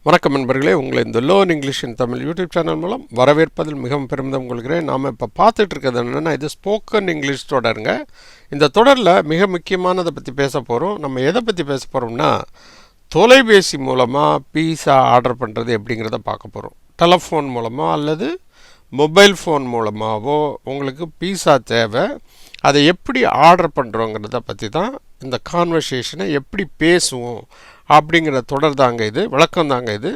வணக்கம் நண்பர்களே, உங்களை இந்த லேர்ன் இங்கிலீஷ் இன் தமிழ் யூடியூப் சேனல் மூலம் வரவேற்பதில் மிகவும் பெருமிதம் கொள்கிறேன். நாம் இப்போ பார்த்துட்டு இருக்கிறது என்னென்னா, இது ஸ்போக்கன் இங்கிலீஷ் தொடருங்க. இந்த தொடரில் மிக முக்கியமானதை பற்றி பேச போகிறோம். நம்ம எதை பற்றி பேச போகிறோம்னா, தொலைபேசி மூலமாக பீஸா ஆர்டர் பண்ணுறது எப்படிங்கிறத பார்க்க போகிறோம். டெலஃபோன் மூலமாக அல்லது மொபைல் ஃபோன் மூலமாகவோ உங்களுக்கு பீஸா தேவை, அதை எப்படி ஆர்டர் பண்ணுறோங்கிறத பற்றி தான் இந்த கான்வர்சேஷனை எப்படி பேசுவோம் அப்படிங்கிற தொடர் தாங்க இது, விளக்கம் தாங்க இது.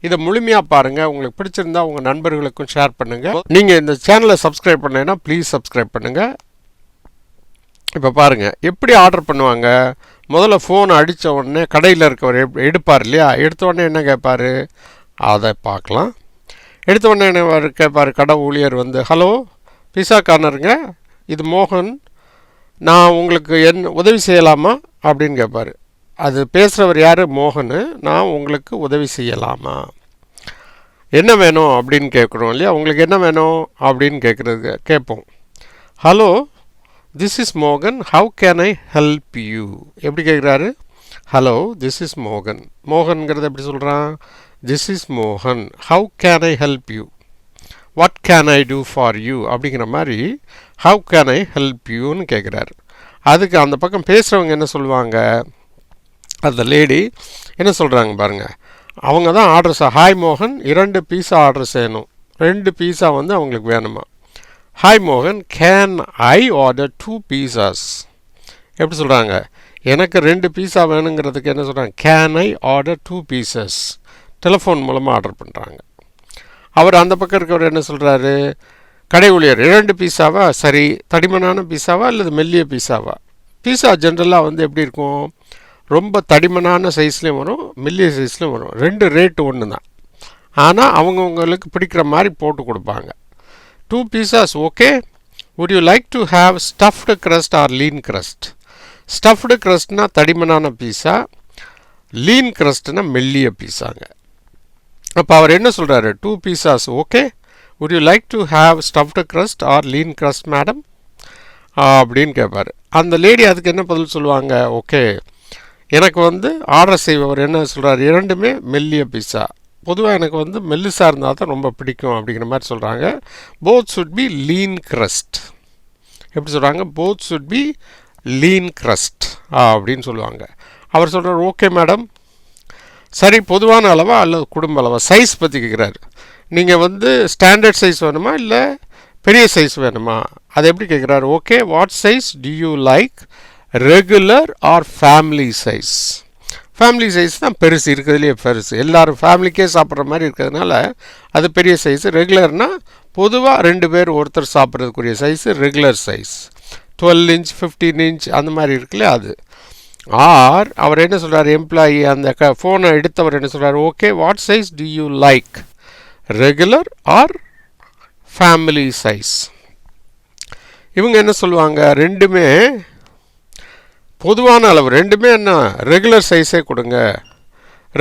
இதை முழுமையாக பாருங்கள். உங்களுக்கு பிடிச்சிருந்தா உங்கள் நண்பர்களுக்கும் ஷேர் பண்ணுங்கள். நீங்கள் இந்த சேனலை சப்ஸ்கிரைப் பண்ணீங்கன்னா ப்ளீஸ் சப்ஸ்கிரைப் பண்ணுங்கள். இப்போ பாருங்கள் எப்படி ஆர்டர் பண்ணுவாங்க. முதல்ல ஃபோனை அடித்த உடனே கடையில் இருக்கவர் எடுப்பார் இல்லையா, எடுத்த உடனே என்ன கேட்பார் அதை பார்க்கலாம். எடுத்த உடனே என்ன கேட்பார், கடை ஊழியர் வந்து, ஹலோ பீஸா கார்னருங்க, இது மோகன், நான் உங்களுக்கு உதவி செய்யலாமா அப்படின்னு கேட்பார். அது பேசுகிறவர் யார், மோகன். நான் உங்களுக்கு உதவி செய்யலாமா, என்ன வேணும் அப்படின்னு கேட்குறோம் இல்லையா. உங்களுக்கு என்ன வேணும் அப்படின்னு கேட்போம். ஹலோ திஸ் இஸ் மோகன், how can I help you. எப்படி கேட்குறாரு, ஹலோ திஸ் இஸ் மோகன். மோகன்கிறது எப்படி சொல்கிறான், திஸ் இஸ் மோகன், how can I help you, what can I do for you அப்படிங்கிற மாதிரி ஹவு கேன் ஐ ஹெல்ப் யூன்னு கேட்குறாரு. அதுக்கு அந்த பக்கம் பேசுகிறவங்க என்ன சொல்லுவாங்க, அந்த லேடி என்ன சொல்கிறாங்க பாருங்கள். அவங்க தான் ஆர்டர் ஹாய் மோகன், 2 பீஸா ஆர்டர் செய்யணும், 2 பீஸா வந்து அவங்களுக்கு வேணுமா. ஹாய் மோகன், கேன் ஐ ஆர்டர் 2 பீஸாஸ். எப்படி சொல்கிறாங்க, எனக்கு 2 பீஸா வேணுங்கிறதுக்கு என்ன சொல்கிறாங்க, can I order 2 pieces. Telephone மூலமாக ஆர்டர் பண்ணுறாங்க. அவர் அந்த பக்கம் இருக்கவர் என்ன சொல்கிறாரு, கடை ஊழியர் 2 பீஸாவா, சரி தடிமனான பீஸாவா அல்லது மெல்லிய பீஸாவா. பீஸா ஜென்ரலாக வந்து எப்படி இருக்கும், ரொம்ப தடிமனான சைஸ்லேயும் வரும், மெல்லிய சைஸ்லேயும் வரும். 2 ரேட்டு ஒன்று தான், ஆனால் அவங்கவுங்களுக்கு பிடிக்கிற மாதிரி போட்டு கொடுப்பாங்க. 2 pizzas okay. Would you like to have stuffed crust or lean crust. Stuffed crustனா தடிமனான பீஸா, லீன் crustனா மெல்லிய பீஸாங்க. அப்போ அவர் என்ன சொல்கிறாரு, 2 pizzas okay, would you like to have stuffed crust or lean crust madam அப்படின்னு கேட்பார். அந்த லேடி அதுக்கு என்ன பதில் சொல்லுவாங்க, ஓகே எனக்கு வந்து ஆர்டர் செய்பவர் என்ன சொல்கிறார், 2மே மெல்லிய பீஸா, பொதுவாக எனக்கு வந்து மெல்லிசா இருந்தால் தான் ரொம்ப பிடிக்கும் அப்படிங்கிற மாதிரி சொல்கிறாங்க. Both should be lean crust. எப்படி சொல்கிறாங்க, both should be lean crust அப்படின்னு சொல்லுவாங்க. அவர் சொல்கிறார் ஓகே மேடம். சரி பொதுவான அளவா அல்லது குடும்ப அளவா, சைஸ் பற்றி கேட்குறாரு. நீங்கள் வந்து ஸ்டாண்டர்ட் சைஸ் வேணுமா இல்லை பெரிய சைஸ் வேணுமா, அது எப்படி கேட்குறாரு. Okay what size to you like, regular R family size. Family size தான் பெருசு, இருக்கிறதுலேயே பெருசு, எல்லோரும் ஃபேமிலிக்கே சாப்பிட்ற மாதிரி இருக்கிறதுனால அது பெரிய சைஸு. ரெகுலர்னால் பொதுவாக 2 பேர் ஒருத்தர் சாப்பிட்றதுக்குரிய size regular size. 12 inch 15 inch அந்த மாதிரி இருக்குல்ல அது. ஆர் அவர் என்ன சொல்கிறார், எம்ப்ளாயி அந்த ஃபோனை எடுத்தவர் என்ன சொல்கிறார், okay what size to you like, regular R family size. இவங்க என்ன சொல்லுவாங்க, 2மே பொதுவான அளவு, 2மே என்ன ரெகுலர் சைஸே கொடுங்க,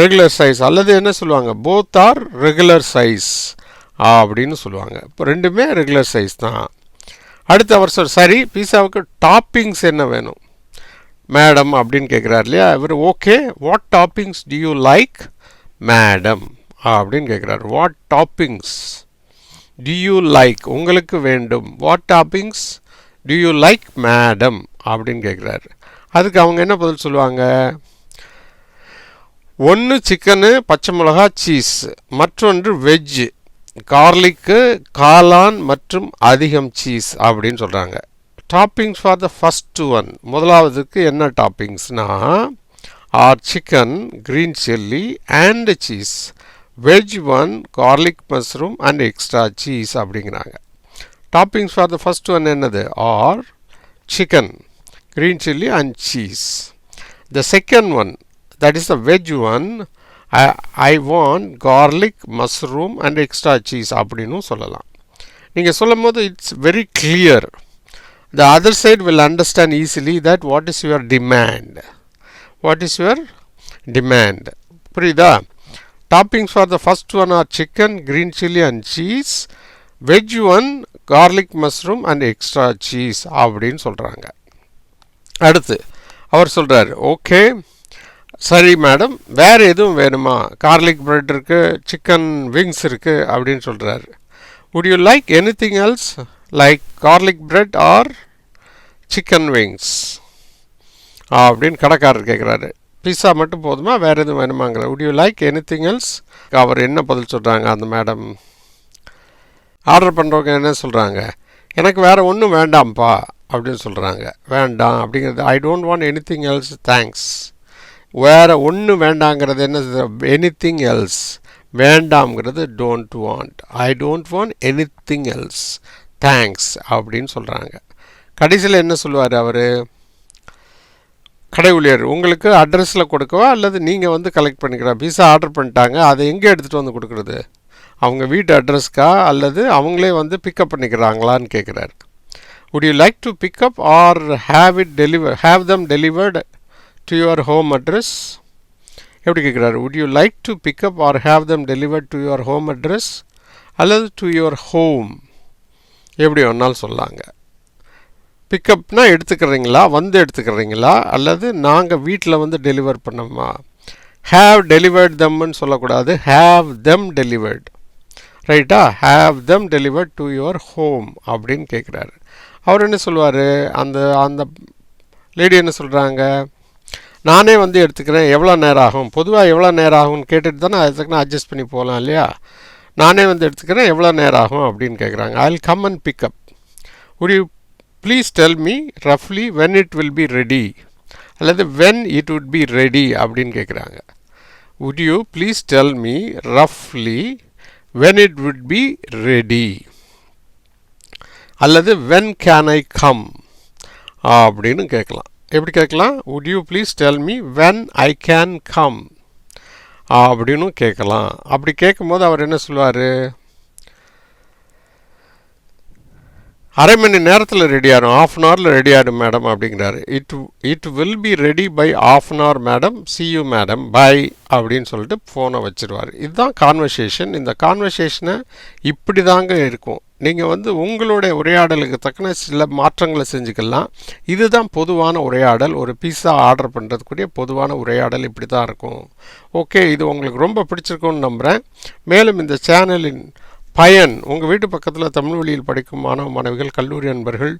ரெகுலர் சைஸ். அல்லது என்ன சொல்லுவாங்க, போத் ஆர் ரெகுலர் சைஸ் அப்படின்னு சொல்லுவாங்க. இப்போ 2மே ரெகுலர் சைஸ் தான். அடுத்து அவர் சரி பீஸாவுக்கு டாப்பிங்ஸ் என்ன வேணும் மேடம் அப்படின்னு கேட்குறாரு இல்லையா. இவர் okay what toppings to you like madam அப்படின்னு கேட்குறாரு. What toppings to you like, உங்களுக்கு வேண்டும், what toppings to you like madam அப்படின்னு கேட்குறாரு. அதுக்கு அவங்க என்ன பதில் சொல்லுவாங்க, 1 சிக்கனு, பச்சை மிளகா, சீஸ், மற்றொன்று வெஜ்ஜு, கார்லிக்கு, காளான் மற்றும் அதிகம் சீஸ் அப்படின்னு சொல்கிறாங்க. Toppings for the first one, முதலாவதுக்கு என்ன டாப்பிங்ஸ்னா, are chicken, green chilli and cheese, veg one, garlic mushroom and extra cheese அப்படிங்கிறாங்க. Toppings for the first one என்னது, are chicken, green chilli and cheese. The second one, that is the veg one, I want garlic, mushroom and extra cheese அப்படின்னு சொல்லலாம். நீங்கள் சொல்லும் போது it's very clear. The other side will understand easily that what is your demand. What is your demand? புரியுதா. Toppings for the first one are chicken, green chilli and cheese. Veg one, garlic, mushroom and extra cheese அப்படின்னு சொல்கிறாங்க. அடுத்து அவர் சொல்கிறார் okay சரி madam, வேறு எதுவும் வேணுமா? Garlic bread இருக்குது, சிக்கன் விங்ஸ் இருக்குது அப்படின்னு சொல்கிறாரு. would you like anything else like garlic bread or chicken wings அப்படின்னு கடைக்காரர் கேட்குறாரு. பிஸா மட்டும் போதுமா, வேறு எதுவும் வேணுமாங்கிற. would you like anything else? அவர் என்ன பதில் சொல்கிறாங்க அந்த மேடம்? ஆர்டர் பண்ணுறவங்க என்ன சொல்கிறாங்க? எனக்கு வேறு ஒன்றும் வேண்டாம்ப்பா அப்படின்னு சொல்கிறாங்க. வேண்டாம் அப்படிங்கிறது I don't want anything else thanks. வேறு ஒன்று வேண்டாங்கிறது என்ன? Anything else. வேண்டாம்ங்கிறது don't want. I don't want anything else thanks அப்படின்னு சொல்கிறாங்க. கடைசியில் என்ன சொல்லுவார் அவர்? கடை ஊழியர் உங்களுக்கு அட்ரஸில் கொடுக்கவா அல்லது நீங்கள் வந்து கலெக்ட் பண்ணிக்கிறா? பீஸா ஆர்டர் பண்ணிட்டாங்க, அதை எங்கே எடுத்துகிட்டு வந்து கொடுக்குறது? அவங்க வீட்டு அட்ரஸ்க்கா அல்லது அவங்களே வந்து பிக்கப் பண்ணிக்கிறாங்களான்னு கேட்குறாரு. would you like to pick up or have them delivered to your home address? எப்படி கேட்குறாரு? would you like to pick up or have them delivered to your home address அல்லது to your home? எப்படி ஒன்றாலும் சொல்லாங்க. பிக்கப்னா எடுத்துக்கிறீங்களா, வந்து எடுத்துக்கிறீங்களா, அல்லது நாங்கள் வீட்டில் வந்து டெலிவர் பண்ணோமா? have delivered themன்னு சொல்லக்கூடாது, have them delivered. ரைட்டா? have them delivered to your home அப்படின்னு கேட்குறாரு. அவர் என்ன சொல்லுவார்? அந்த லேடி என்ன சொல்கிறாங்க? நானே வந்து எடுத்துக்கிறேன், எவ்வளோ நேரம் ஆகும்? பொதுவாக எவ்வளோ நேரம் ஆகும்னு கேட்டுட்டு தானே அதுக்கு நான் அட்ஜஸ்ட் பண்ணி போகலாம் இல்லையா? நானே வந்து எடுத்துக்கிறேன், எவ்வளோ நேரம் ஆகும் அப்படின்னு கேட்குறாங்க. I will come and pick up. would you please tell me roughly when it will be ready அல்லது when it would be ready அப்படின்னு கேட்குறாங்க. would you please tell me roughly when it would be ready அல்லது when can I come அப்படின்னு கேட்கலாம். எப்படி கேட்கலாம்? would you please tell me when I can come அப்படின்னு கேட்கலாம். அப்படி கேட்கும்போது அவர் என்ன சொல்லுவார்? அரை மணி நேரத்தில் ரெடி ஆகிடும், ஆஃப் அன் ஹவரில் ரெடி ஆகிடும் மேடம் அப்படிங்கிறாரு. It will be ready by half an hour madam, see you madam, bye அப்படின்னு சொல்லிட்டு ஃபோனை வச்சுருவார். இதுதான் கான்வர்சேஷன். இந்த கான்வர்சேஷனை இப்படி தாங்க இருக்கும். நீங்கள் வந்து உங்களுடைய உரையாடலுக்கு தக்கன சில மாற்றங்களை செஞ்சுக்கலாம். இதுதான் பொதுவான உரையாடல். ஒரு பீஸா ஆர்டர் பண்ணுறதுக்குரிய பொதுவான உரையாடல் இப்படி தான் இருக்கும். ஓகே, இது உங்களுக்கு ரொம்ப பிடிச்சிருக்கும்னு நம்புகிறேன். மேலும் இந்த சேனலின் பயன் உங்கள் வீட்டு பக்கத்தில் தமிழ் வழியில் படிக்கும் மாணவ மாணவிகள், கல்லூரி நண்பர்கள்,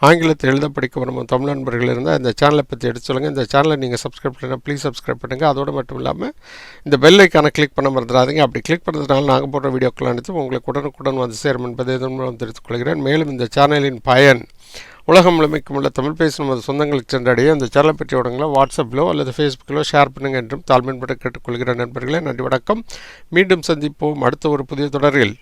ஆங்கிலத்தை எழுத படிக்க வரும் தமிழ் நண்பர்கள் இருந்தால் இந்த சேனலை பற்றி எடுத்து சொல்லுங்கள். இந்த சேனலை நீங்கள் சப்ஸ்கிரைப் பண்ணுங்கள், ப்ளீஸ் சப்ஸ்கிரைப் பண்ணுங்கள். அதோடு மட்டும் இல்லாமல் இந்த பெல் ஐக்கானை கிளிக் பண்ண மறந்துடாதீங்க. அப்படி கிளிக் பண்ணுறதுனால நாங்கள் போடுற வீடியோக்கள் அனைத்தும் உங்களுக்கு உடனுக்குடன் வந்து சேரும் என்பதை இதன் மூலம் தெரிவித்துக் கொள்கிறேன். மேலும் இந்த சேனலின் பயன் உலகம் முழுமைக்கும் உள்ள தமிழ் பேசும் நமது சொந்தங்களுக்கு சென்றடைய இந்த சேனலை பற்றிய விடங்களை வாட்ஸ்அப்பிலோ அல்லது ஃபேஸ்புக்கிலோ ஷேர் பண்ணுங்கள் என்றும் தாழ்மையின்பட கேட்டுக்கொள்கிற நண்பர்களே. நன்றி, வணக்கம். மீண்டும் சந்திப்போம் அடுத்த ஒரு புதிய தொடரில்.